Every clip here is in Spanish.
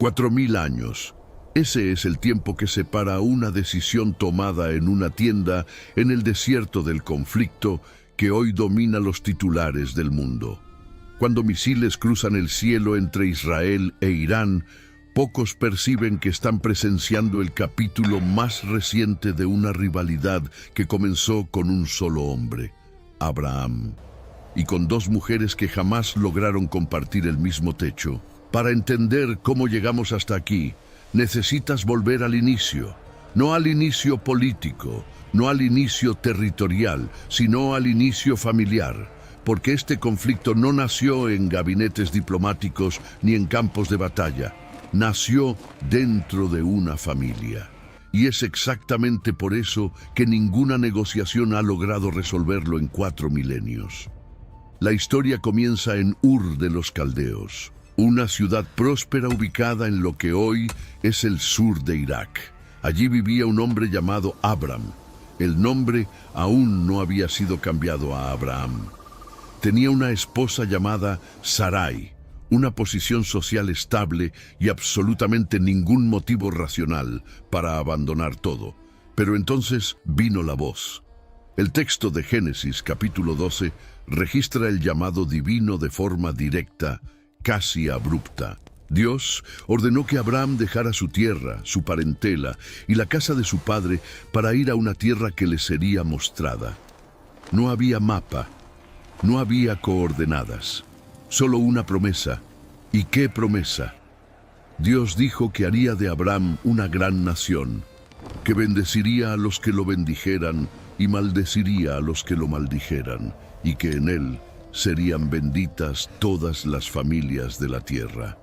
4.000 años. Ese es el tiempo que separa una decisión tomada en una tienda en el desierto del conflicto que hoy domina los titulares del mundo. Cuando misiles cruzan el cielo entre Israel e Irán, pocos perciben que están presenciando el capítulo más reciente de una rivalidad que comenzó con un solo hombre, Abraham, y con dos mujeres que jamás lograron compartir el mismo techo. Para entender cómo llegamos hasta aquí, necesitas volver al inicio, no al inicio político, no al inicio territorial, sino al inicio familiar, porque este conflicto no nació en gabinetes diplomáticos ni en campos de batalla, nació dentro de una familia. Y es exactamente por eso que ninguna negociación ha logrado resolverlo en 4 milenios. La historia comienza en Ur de los Caldeos, una ciudad próspera ubicada en lo que hoy es el sur de Irak. Allí vivía un hombre llamado Abram. El nombre aún no había sido cambiado a Abraham. Tenía una esposa llamada Sarai, una posición social estable y absolutamente ningún motivo racional para abandonar todo. Pero entonces vino la voz. El texto de Génesis capítulo 12 registra el llamado divino de forma directa, casi abrupta. Dios ordenó que Abraham dejara su tierra, su parentela y la casa de su padre para ir a una tierra que le sería mostrada. No había mapa, no había coordenadas, solo una promesa. ¿Y qué promesa? Dios dijo que haría de Abraham una gran nación, que bendeciría a los que lo bendijeran y maldeciría a los que lo maldijeran, y que en él serían benditas todas las familias de la tierra.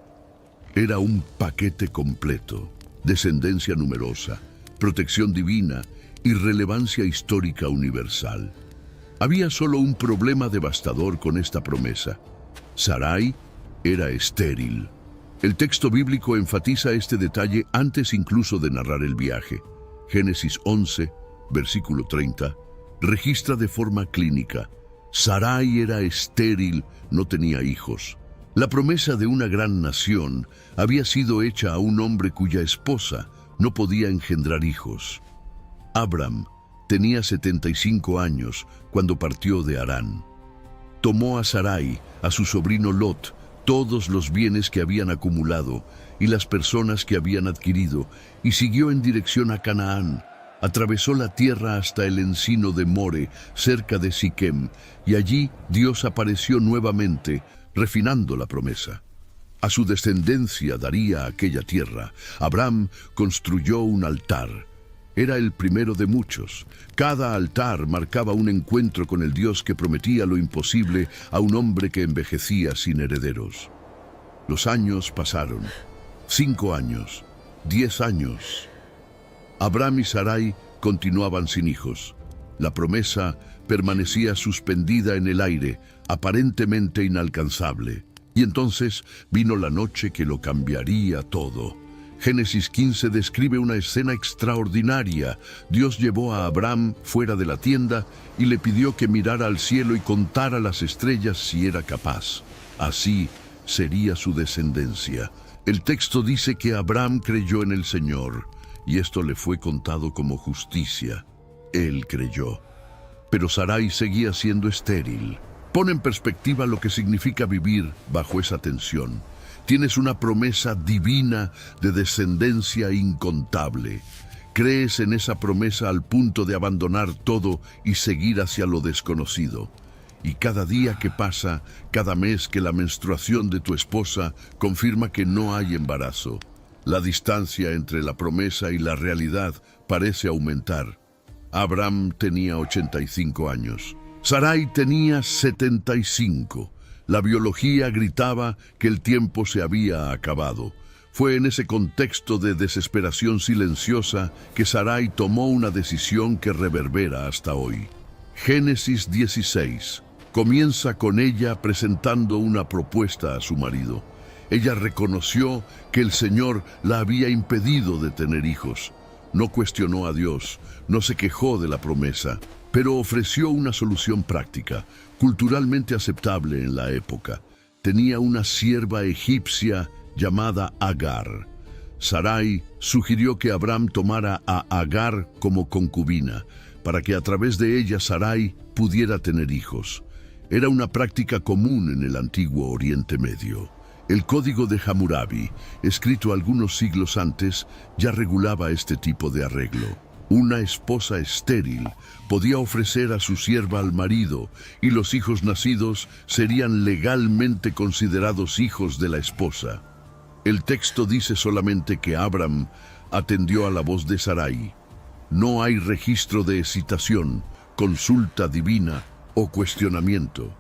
Era un paquete completo: descendencia numerosa, protección divina y relevancia histórica universal. Había solo un problema devastador con esta promesa. Sarai era estéril. El texto bíblico enfatiza este detalle antes incluso de narrar el viaje. Génesis 11, versículo 30, registra de forma clínica: Sarai era estéril, no tenía hijos. La promesa de una gran nación había sido hecha a un hombre cuya esposa no podía engendrar hijos. Abram tenía 75 años cuando partió de Harán. Tomó a Sarai, a su sobrino Lot, todos los bienes que habían acumulado y las personas que habían adquirido, y siguió en dirección a Canaán. Atravesó la tierra hasta el encino de More, cerca de Siquem, y allí Dios apareció nuevamente, refinando la promesa. A su descendencia daría aquella tierra. Abraham construyó un altar. Era el primero de muchos. Cada altar marcaba un encuentro con el Dios que prometía lo imposible a un hombre que envejecía sin herederos. Los años pasaron. 5 años, 10 años. Abraham y Sarai continuaban sin hijos. La promesa permanecía suspendida en el aire, aparentemente inalcanzable. Y entonces vino la noche que lo cambiaría todo. Génesis 15 describe una escena extraordinaria. Dios llevó a Abraham fuera de la tienda y le pidió que mirara al cielo y contara las estrellas si era capaz. Así sería su descendencia. El texto dice que Abraham creyó en el Señor, y esto le fue contado como justicia. Él creyó. Pero Sarai seguía siendo estéril. Pon en perspectiva lo que significa vivir bajo esa tensión. Tienes una promesa divina de descendencia incontable. Crees en esa promesa al punto de abandonar todo y seguir hacia lo desconocido. Y cada día que pasa, cada mes que la menstruación de tu esposa confirma que no hay embarazo, la distancia entre la promesa y la realidad parece aumentar. Abraham tenía 85 años. Sarai tenía 75. La biología gritaba que el tiempo se había acabado. Fue en ese contexto de desesperación silenciosa que Sarai tomó una decisión que reverbera hasta hoy. Génesis 16 comienza con ella presentando una propuesta a su marido. Ella reconoció que el Señor la había impedido de tener hijos. No cuestionó a Dios, no se quejó de la promesa, pero ofreció una solución práctica, culturalmente aceptable en la época. Tenía una sierva egipcia llamada Agar. Sarai sugirió que Abram tomara a Agar como concubina, para que a través de ella Sarai pudiera tener hijos. Era una práctica común en el antiguo Oriente Medio. El Código de Hammurabi, escrito algunos siglos antes, ya regulaba este tipo de arreglo. Una esposa estéril podía ofrecer a su sierva al marido, y los hijos nacidos serían legalmente considerados hijos de la esposa. El texto dice solamente que Abram atendió a la voz de Sarai. No hay registro de excitación, consulta divina o cuestionamiento.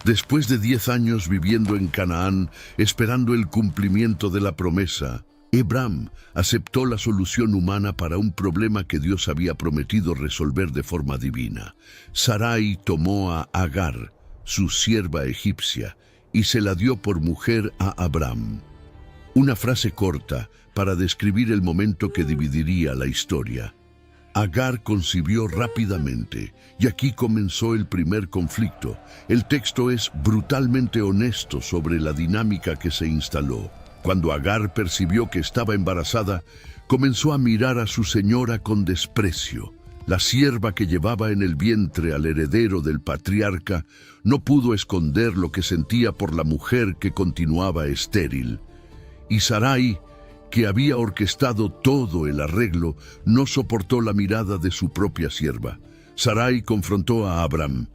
Después de 10 años viviendo en Canaán, esperando el cumplimiento de la promesa, Abram aceptó la solución humana para un problema que Dios había prometido resolver de forma divina. Sarai tomó a Agar, su sierva egipcia, y se la dio por mujer a Abram. Una frase corta para describir el momento que dividiría la historia. Agar concibió rápidamente, y aquí comenzó el primer conflicto. El texto es brutalmente honesto sobre la dinámica que se instaló. Cuando Agar percibió que estaba embarazada, comenzó a mirar a su señora con desprecio. La sierva que llevaba en el vientre al heredero del patriarca no pudo esconder lo que sentía por la mujer que continuaba estéril. Y Sarai, que había orquestado todo el arreglo, no soportó la mirada de su propia sierva. Sarai confrontó a Abram.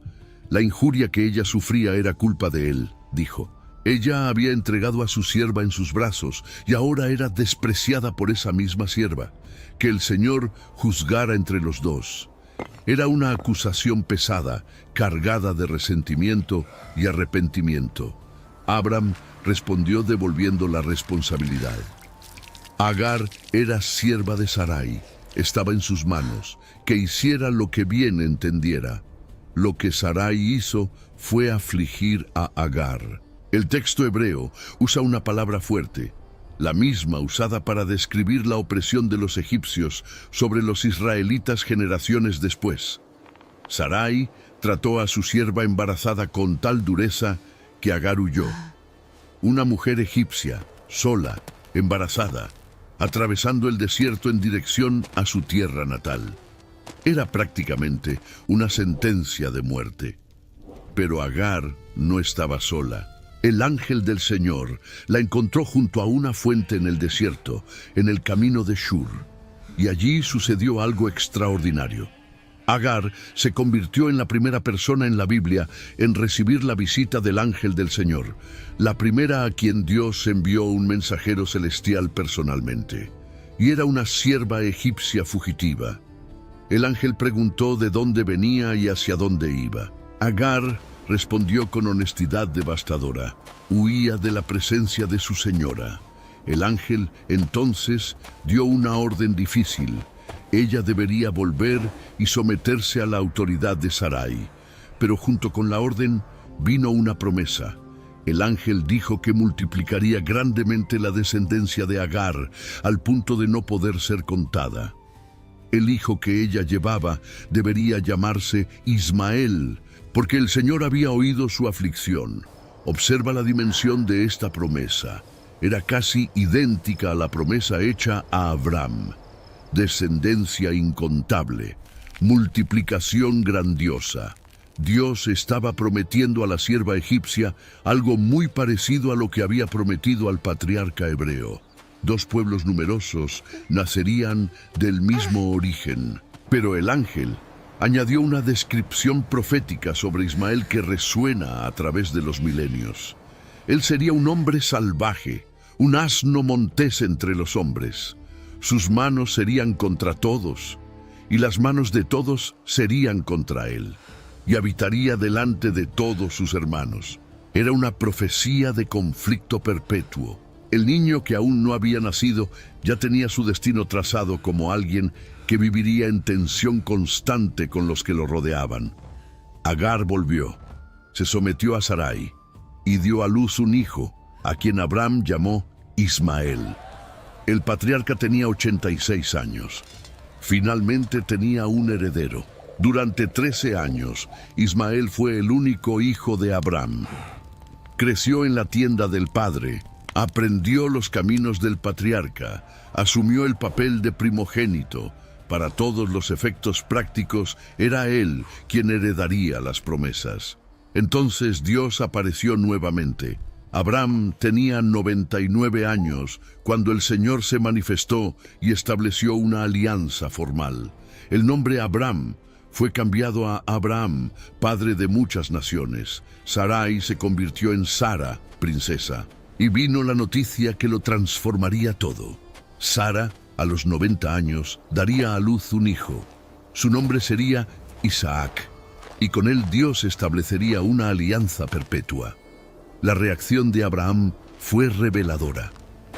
La injuria que ella sufría era culpa de él, dijo. Ella había entregado a su sierva en sus brazos y ahora era despreciada por esa misma sierva. Que el Señor juzgara entre los dos. Era una acusación pesada, cargada de resentimiento y arrepentimiento. Abram respondió devolviendo la responsabilidad. Agar era sierva de Sarai, estaba en sus manos, que hiciera lo que bien entendiera. Lo que Sarai hizo fue afligir a Agar. El texto hebreo usa una palabra fuerte, la misma usada para describir la opresión de los egipcios sobre los israelitas generaciones después. Sarai trató a su sierva embarazada con tal dureza que Agar huyó. Una mujer egipcia, sola, embarazada, atravesando el desierto en dirección a su tierra natal. Era prácticamente una sentencia de muerte. Pero Agar no estaba sola. El ángel del Señor la encontró junto a una fuente en el desierto, en el camino de Shur, y allí sucedió algo extraordinario. Agar se convirtió en la primera persona en la Biblia en recibir la visita del ángel del Señor, la primera a quien Dios envió un mensajero celestial personalmente, y era una sierva egipcia fugitiva. El ángel preguntó de dónde venía y hacia dónde iba. Agar respondió con honestidad devastadora. Huía de la presencia de su señora. El ángel entonces dio una orden difícil. Ella debería volver y someterse a la autoridad de Sarai. Pero junto con la orden vino una promesa. El ángel dijo que multiplicaría grandemente la descendencia de Agar, al punto de no poder ser contada. El hijo que ella llevaba debería llamarse Ismael, porque el Señor había oído su aflicción. Observa la dimensión de esta promesa. Era casi idéntica a la promesa hecha a Abram. Descendencia incontable, multiplicación grandiosa. Dios estaba prometiendo a la sierva egipcia algo muy parecido a lo que había prometido al patriarca hebreo. 2 pueblos numerosos nacerían del mismo origen. Pero el ángel añadió una descripción profética sobre Ismael que resuena a través de los milenios. Él sería un hombre salvaje, un asno montés entre los hombres. Sus manos serían contra todos, y las manos de todos serían contra él, y habitaría delante de todos sus hermanos. Era una profecía de conflicto perpetuo. El niño que aún no había nacido ya tenía su destino trazado como alguien que viviría en tensión constante con los que lo rodeaban. Agar volvió, se sometió a Sarai y dio a luz un hijo, a quien Abram llamó Ismael. El patriarca tenía 86 años. Finalmente tenía un heredero. Durante 13 años, Ismael fue el único hijo de Abram. Creció en la tienda del padre, Aprendió los caminos del patriarca, asumió el papel de primogénito. Para todos los efectos prácticos, era él quien heredaría las promesas. Entonces Dios apareció nuevamente. Abraham tenía 99 años cuando el Señor se manifestó y estableció una alianza formal. El nombre Abram fue cambiado a Abraham, padre de muchas naciones. Sarai se convirtió en Sara, princesa. Y vino la noticia que lo transformaría todo. Sara, a los 90 años, daría a luz un hijo. Su nombre sería Isaac, y con él Dios establecería una alianza perpetua. La reacción de Abraham fue reveladora.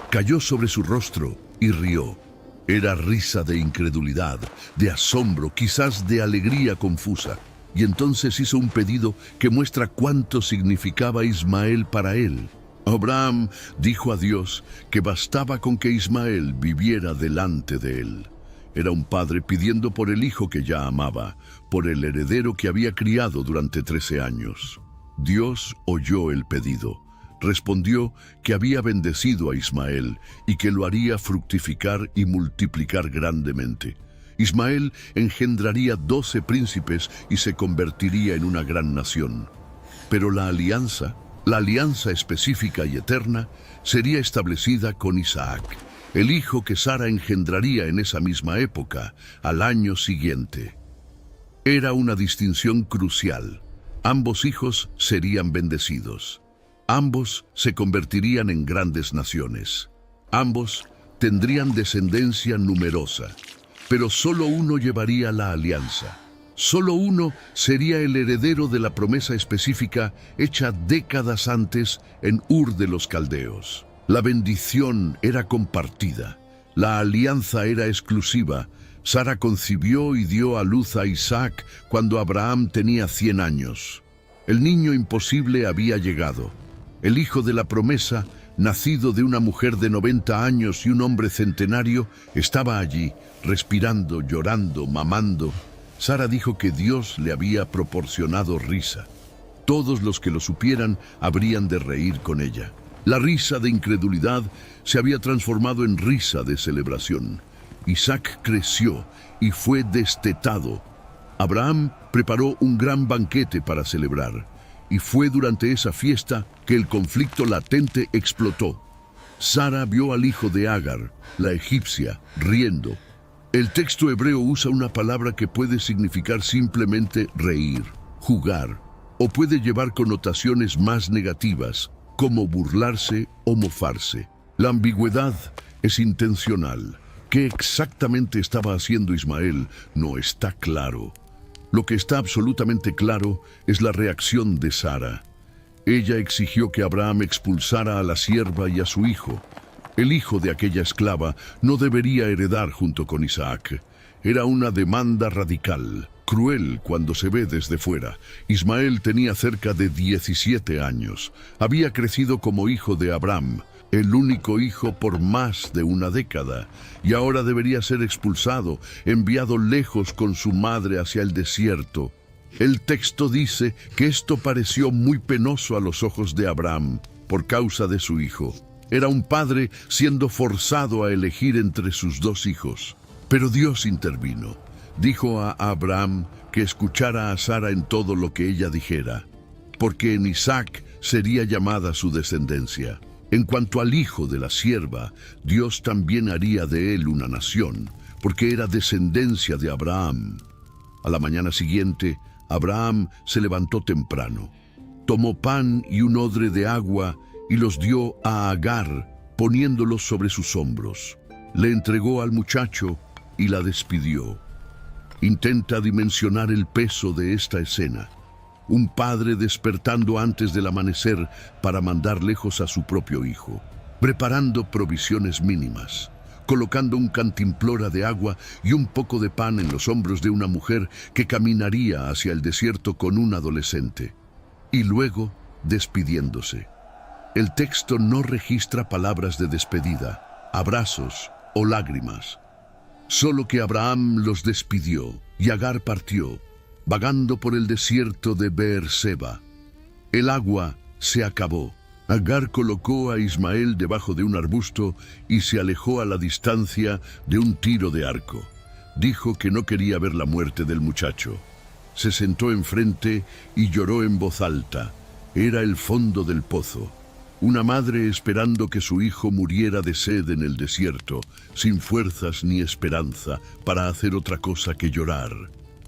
Cayó sobre su rostro y rió. Era risa de incredulidad, de asombro, quizás de alegría confusa. Y entonces hizo un pedido que muestra cuánto significaba Ismael para él. Abraham dijo a Dios que bastaba con que Ismael viviera delante de él. Era un padre pidiendo por el hijo que ya amaba, por el heredero que había criado durante 13 años. Dios oyó el pedido. Respondió que había bendecido a Ismael y que lo haría fructificar y multiplicar grandemente. Ismael engendraría 12 príncipes y se convertiría en una gran nación. Pero la alianza específica y eterna, sería establecida con Isaac, el hijo que Sara engendraría en esa misma época, al año siguiente. Era una distinción crucial. Ambos hijos serían bendecidos. Ambos se convertirían en grandes naciones. Ambos tendrían descendencia numerosa, pero solo uno llevaría la alianza. Solo uno sería el heredero de la promesa específica hecha décadas antes en Ur de los Caldeos. La bendición era compartida. La alianza era exclusiva. Sara concibió y dio a luz a Isaac cuando Abraham tenía 100 años. El niño imposible había llegado. El hijo de la promesa, nacido de una mujer de 90 años y un hombre centenario, estaba allí, respirando, llorando, mamando. Sara dijo que Dios le había proporcionado risa. Todos los que lo supieran habrían de reír con ella. La risa de incredulidad se había transformado en risa de celebración. Isaac creció y fue destetado. Abraham preparó un gran banquete para celebrar, y fue durante esa fiesta que el conflicto latente explotó. Sara vio al hijo de Agar, la egipcia, riendo. El texto hebreo usa una palabra que puede significar simplemente reír, jugar, o puede llevar connotaciones más negativas, como burlarse o mofarse. La ambigüedad es intencional. ¿Qué exactamente estaba haciendo Ismael? No está claro. Lo que está absolutamente claro es la reacción de Sara. Ella exigió que Abraham expulsara a la sierva y a su hijo. El hijo de aquella esclava no debería heredar junto con Isaac. Era una demanda radical, cruel cuando se ve desde fuera. Ismael tenía cerca de 17 años. Había crecido como hijo de Abraham, el único hijo por más de una década, y ahora debería ser expulsado, enviado lejos con su madre hacia el desierto. El texto dice que esto pareció muy penoso a los ojos de Abraham por causa de su hijo. Era un padre siendo forzado a elegir entre sus 2 hijos. Pero Dios intervino. Dijo a Abraham que escuchara a Sara en todo lo que ella dijera, porque en Isaac sería llamada su descendencia. En cuanto al hijo de la sierva, Dios también haría de él una nación, porque era descendencia de Abraham. A la mañana siguiente, Abraham se levantó temprano. Tomó pan y un odre de agua y los dio a Agar, poniéndolos sobre sus hombros. Le entregó al muchacho y la despidió. Intenta dimensionar el peso de esta escena. Un padre despertando antes del amanecer para mandar lejos a su propio hijo, preparando provisiones mínimas, colocando un cantimplora de agua y un poco de pan en los hombros de una mujer que caminaría hacia el desierto con un adolescente, y luego despidiéndose. El texto no registra palabras de despedida, abrazos o lágrimas. Solo que Abraham los despidió y Agar partió, vagando por el desierto de Beerseba. El agua se acabó Agar colocó a Ismael debajo de un arbusto y se alejó a la distancia de un tiro de arco. Dijo que no quería ver la muerte del muchacho. Se sentó enfrente y lloró en voz alta. Era el fondo del pozo. Una madre esperando que su hijo muriera de sed en el desierto, sin fuerzas ni esperanza para hacer otra cosa que llorar.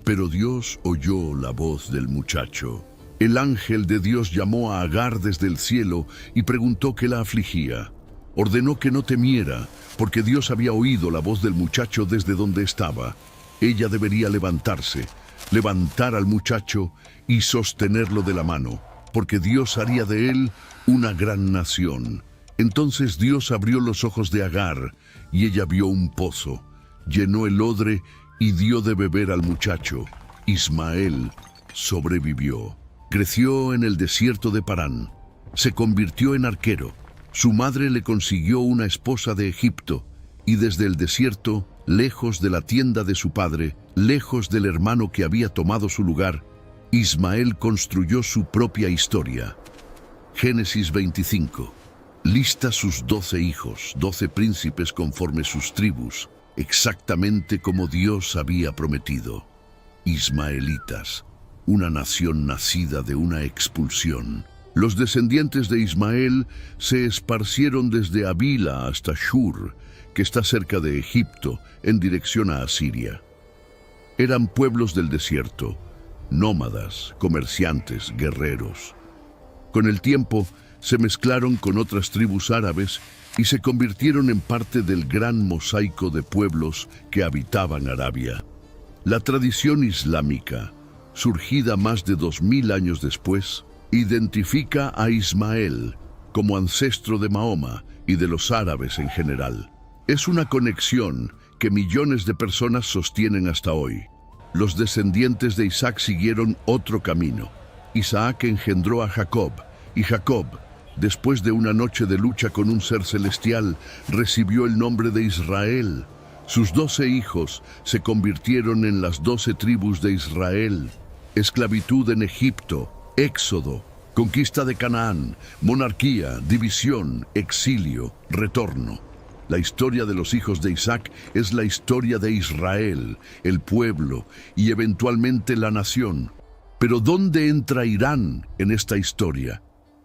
Pero Dios oyó la voz del muchacho. El ángel de Dios llamó a Agar desde el cielo y preguntó qué la afligía. Ordenó que no temiera, porque Dios había oído la voz del muchacho desde donde estaba. Ella debería levantarse, levantar al muchacho y sostenerlo de la mano, porque Dios haría de él una gran nación. Entonces Dios abrió los ojos de Agar, y ella vio un pozo, llenó el odre y dio de beber al muchacho. Ismael sobrevivió. Creció en el desierto de Parán. Se convirtió en arquero. Su madre le consiguió una esposa de Egipto, y desde el desierto, lejos de la tienda de su padre, lejos del hermano que había tomado su lugar, Ismael construyó su propia historia. Génesis 25. Lista sus 12 hijos, 12 príncipes conforme sus tribus, exactamente como Dios había prometido. Ismaelitas, una nación nacida de una expulsión. Los descendientes de Ismael se esparcieron desde Havila hasta Shur, que está cerca de Egipto, en dirección a Asiria. Eran pueblos del desierto, nómadas, comerciantes, guerreros. Con el tiempo, se mezclaron con otras tribus árabes y se convirtieron en parte del gran mosaico de pueblos que habitaban Arabia. La tradición islámica, surgida más de 2000 años después, identifica a Ismael como ancestro de Mahoma y de los árabes en general. Es una conexión que millones de personas sostienen hasta hoy. Los descendientes de Isaac siguieron otro camino. Isaac engendró a Jacob, y Jacob, después de una noche de lucha con un ser celestial, recibió el nombre de Israel. Sus 12 hijos se convirtieron en las 12 tribus de Israel. Esclavitud en Egipto, éxodo, conquista de Canaán, monarquía, división, exilio, retorno. La historia de los hijos de Isaac es la historia de Israel, el pueblo y eventualmente la nación. Pero ¿dónde entra Irán en esta historia?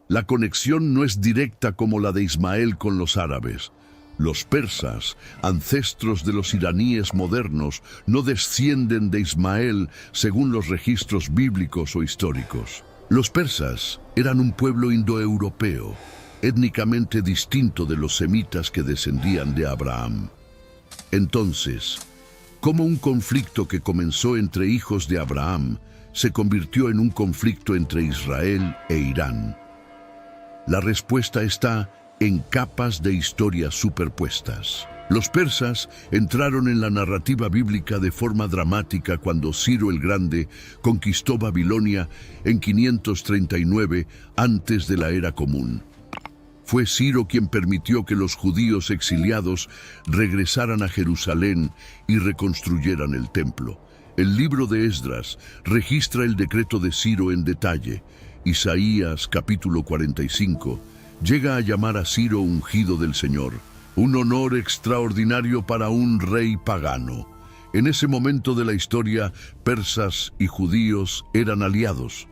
La conexión no es directa como la de Ismael con los árabes. Los persas, ancestros de los iraníes modernos, no descienden de Ismael según los registros bíblicos o históricos. Los persas eran un pueblo indoeuropeo, étnicamente distinto de los semitas que descendían de Abraham. Entonces, ¿cómo un conflicto que comenzó entre hijos de Abraham se convirtió en un conflicto entre Israel e Irán? La respuesta está en capas de historias superpuestas. Los persas entraron en la narrativa bíblica de forma dramática cuando Ciro el Grande conquistó Babilonia en 539 antes de la Era Común. Fue Ciro quien permitió que los judíos exiliados regresaran a Jerusalén y reconstruyeran el templo. El libro de Esdras registra el decreto de Ciro en detalle. Isaías, capítulo 45, llega a llamar a Ciro ungido del Señor, un honor extraordinario para un rey pagano. En ese momento de la historia, persas y judíos eran aliados.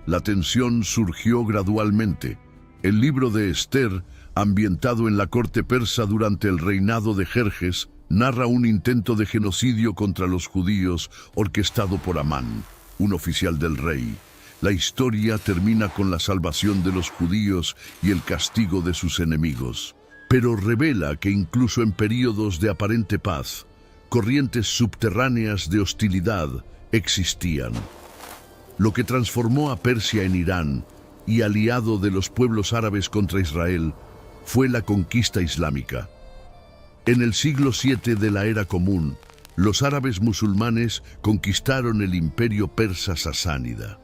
La tensión surgió gradualmente. El libro de Esther, ambientado en la corte persa durante el reinado de Jerjes, narra un intento de genocidio contra los judíos orquestado por Amán, un oficial del rey. La historia termina con la salvación de los judíos y el castigo de sus enemigos, pero revela que incluso en períodos de aparente paz, corrientes subterráneas de hostilidad existían. Lo que transformó a Persia en Irán y aliado de los pueblos árabes contra Israel fue la conquista islámica. En el siglo VII de la Era Común, los árabes musulmanes conquistaron el imperio persa sasánida.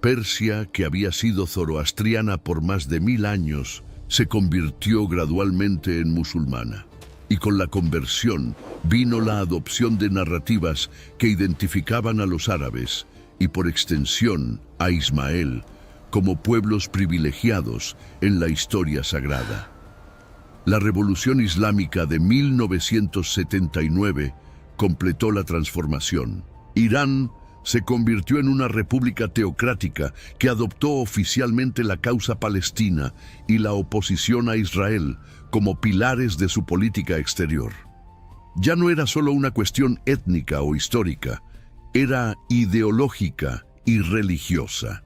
Persia, que había sido zoroastriana por más de 1000 años, se convirtió gradualmente en musulmana. Y con la conversión vino la adopción de narrativas que identificaban a los árabes y por extensión a Ismael como pueblos privilegiados en la historia sagrada. La Revolución Islámica de 1979 completó la transformación. Irán se convirtió en una república teocrática que adoptó oficialmente la causa palestina y la oposición a Israel como pilares de su política exterior. Ya no era solo una cuestión étnica o histórica, era ideológica y religiosa.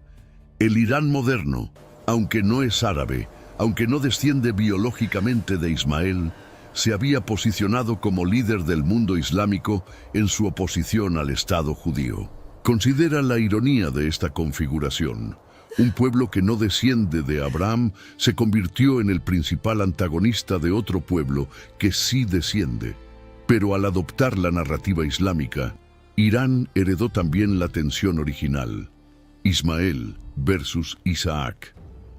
El Irán moderno, aunque no es árabe, aunque no desciende biológicamente de Ismael, se había posicionado como líder del mundo islámico en su oposición al Estado judío. Considera la ironía de esta configuración. Un pueblo que no desciende de Abraham se convirtió en el principal antagonista de otro pueblo que sí desciende. Pero al adoptar la narrativa islámica, Irán heredó también la tensión original. Ismael versus Isaac.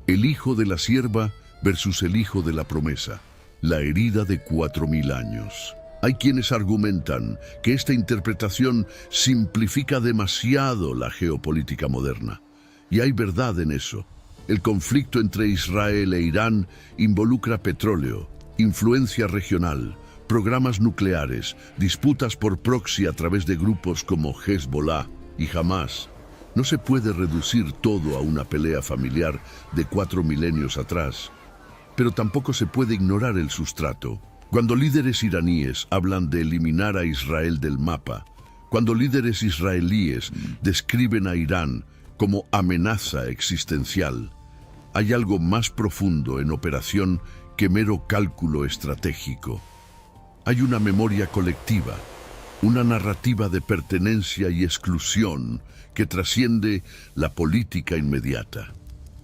El hijo de la sierva versus el hijo de la promesa. La herida de 4000 años. Hay quienes argumentan que esta interpretación simplifica demasiado la geopolítica moderna. Y hay verdad en eso. El conflicto entre Israel e Irán involucra petróleo, influencia regional, programas nucleares, disputas por proxy a través de grupos como Hezbollah y Hamas. No se puede reducir todo a una pelea familiar de 4 milenios atrás. Pero tampoco se puede ignorar el sustrato. Cuando líderes iraníes hablan de eliminar a Israel del mapa, cuando líderes israelíes describen a Irán como amenaza existencial, hay algo más profundo en operación que mero cálculo estratégico. Hay una memoria colectiva, una narrativa de pertenencia y exclusión que trasciende la política inmediata.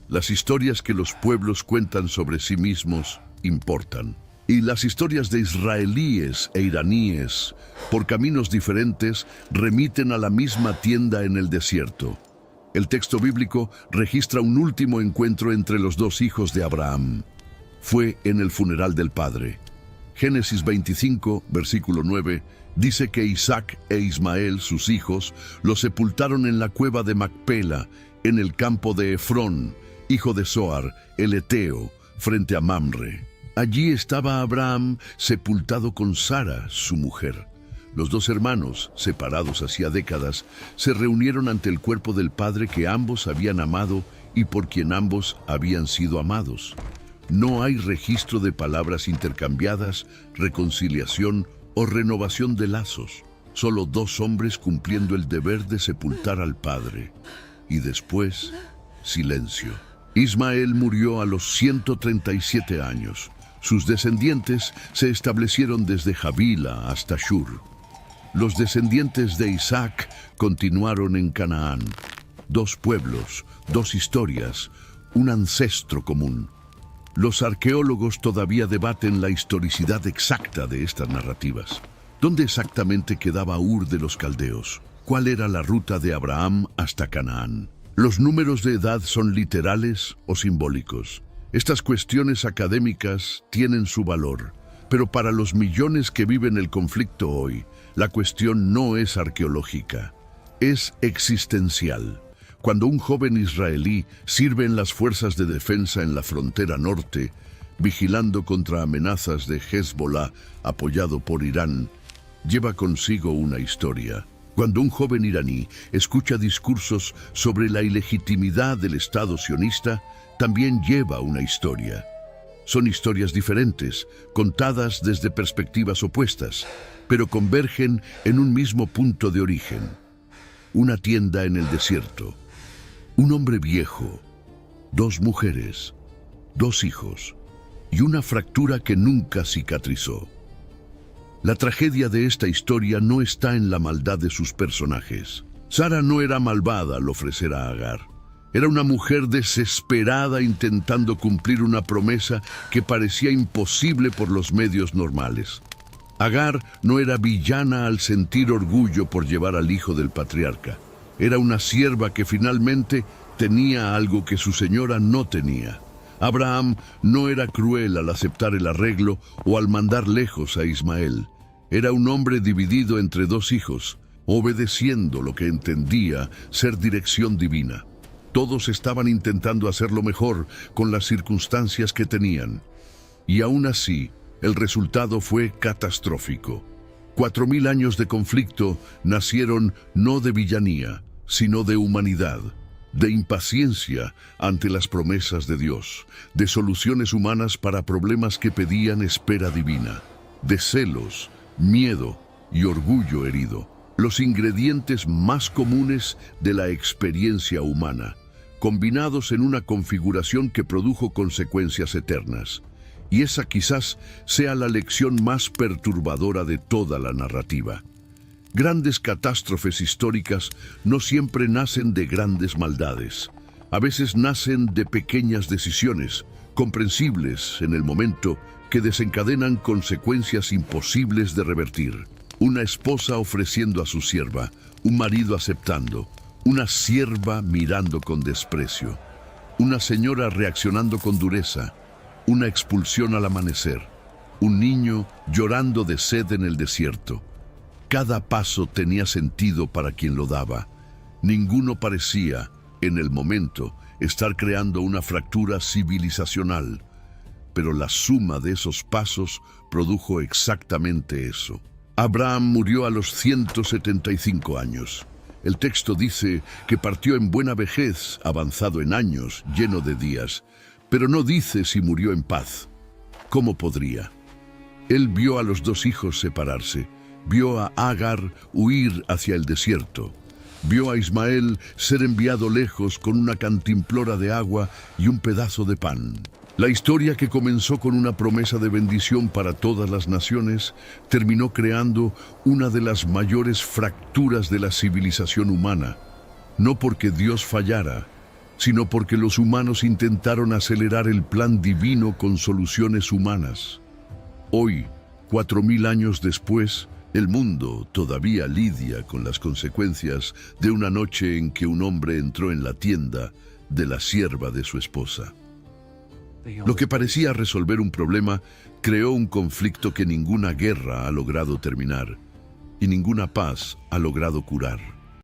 Las historias que los pueblos cuentan sobre sí mismos importan. Y las historias de israelíes e iraníes, por caminos diferentes, remiten a la misma tienda en el desierto. El texto bíblico registra un último encuentro entre los dos hijos de Abraham. Fue en el funeral del padre. Génesis 25, versículo 9, dice que Isaac e Ismael, sus hijos, los sepultaron en la cueva de Macpela, en el campo de Efrón, hijo de Zohar, el Eteo, frente a Mamre. Allí estaba Abraham sepultado con Sara, su mujer. Los dos hermanos, separados hacía décadas, se reunieron ante el cuerpo del padre que ambos habían amado y por quien ambos habían sido amados. No hay registro de palabras intercambiadas, reconciliación o renovación de lazos. Solo dos hombres cumpliendo el deber de sepultar al padre. Y después, silencio. Ismael murió a los 137 años. Sus descendientes se establecieron desde Javila hasta Shur. Los descendientes de Isaac continuaron en Canaán. Dos pueblos, dos historias, un ancestro común. Los arqueólogos todavía debaten la historicidad exacta de estas narrativas. ¿Dónde exactamente quedaba Ur de los Caldeos? ¿Cuál era la ruta de Abraham hasta Canaán? ¿Los números de edad son literales o simbólicos? Estas cuestiones académicas tienen su valor, pero para los millones que viven el conflicto hoy, la cuestión no es arqueológica, es existencial. Cuando un joven israelí sirve en las fuerzas de defensa en la frontera norte, vigilando contra amenazas de Hezbollah apoyado por Irán, lleva consigo una historia. Cuando un joven iraní escucha discursos sobre la ilegitimidad del Estado sionista, también lleva una historia. Son historias diferentes, contadas desde perspectivas opuestas, pero convergen en un mismo punto de origen. Una tienda en el desierto, un hombre viejo, dos mujeres, dos hijos y una fractura que nunca cicatrizó. La tragedia de esta historia no está en la maldad de sus personajes. Sara no era malvada al ofrecer a Agar. Era una mujer desesperada intentando cumplir una promesa que parecía imposible por los medios normales. Agar no era villana al sentir orgullo por llevar al hijo del patriarca. Era una sierva que finalmente tenía algo que su señora no tenía. Abraham no era cruel al aceptar el arreglo o al mandar lejos a Ismael. Era un hombre dividido entre dos hijos, obedeciendo lo que entendía ser dirección divina. Todos estaban intentando hacerlo mejor con las circunstancias que tenían. Y aún así, el resultado fue catastrófico. 4000 años de conflicto nacieron no de villanía, sino de humanidad, de impaciencia ante las promesas de Dios, de soluciones humanas para problemas que pedían espera divina, de celos, miedo y orgullo herido, los ingredientes más comunes de la experiencia humana, combinados en una configuración que produjo consecuencias eternas. Y esa quizás sea la lección más perturbadora de toda la narrativa. Grandes catástrofes históricas no siempre nacen de grandes maldades. A veces nacen de pequeñas decisiones, comprensibles en el momento, que desencadenan consecuencias imposibles de revertir. Una esposa ofreciendo a su sierva, un marido aceptando, una sierva mirando con desprecio, una señora reaccionando con dureza, una expulsión al amanecer, un niño llorando de sed en el desierto. Cada paso tenía sentido para quien lo daba. Ninguno parecía, en el momento, estar creando una fractura civilizacional, pero la suma de esos pasos produjo exactamente eso. Abraham murió a los 175 años. El texto dice que partió en buena vejez, avanzado en años, lleno de días, pero no dice si murió en paz. ¿Cómo podría? Él vio a los 2 hijos separarse, vio a Agar huir hacia el desierto, vio a Ismael ser enviado lejos con una cantimplora de agua y un pedazo de pan. La historia, que comenzó con una promesa de bendición para todas las naciones, terminó creando una de las mayores fracturas de la civilización humana, no porque Dios fallara, sino porque los humanos intentaron acelerar el plan divino con soluciones humanas. Hoy, 4000 años después, el mundo todavía lidia con las consecuencias de una noche en que un hombre entró en la tienda de la sierva de su esposa. Lo que parecía resolver un problema creó un conflicto que ninguna guerra ha logrado terminar y ninguna paz ha logrado curar.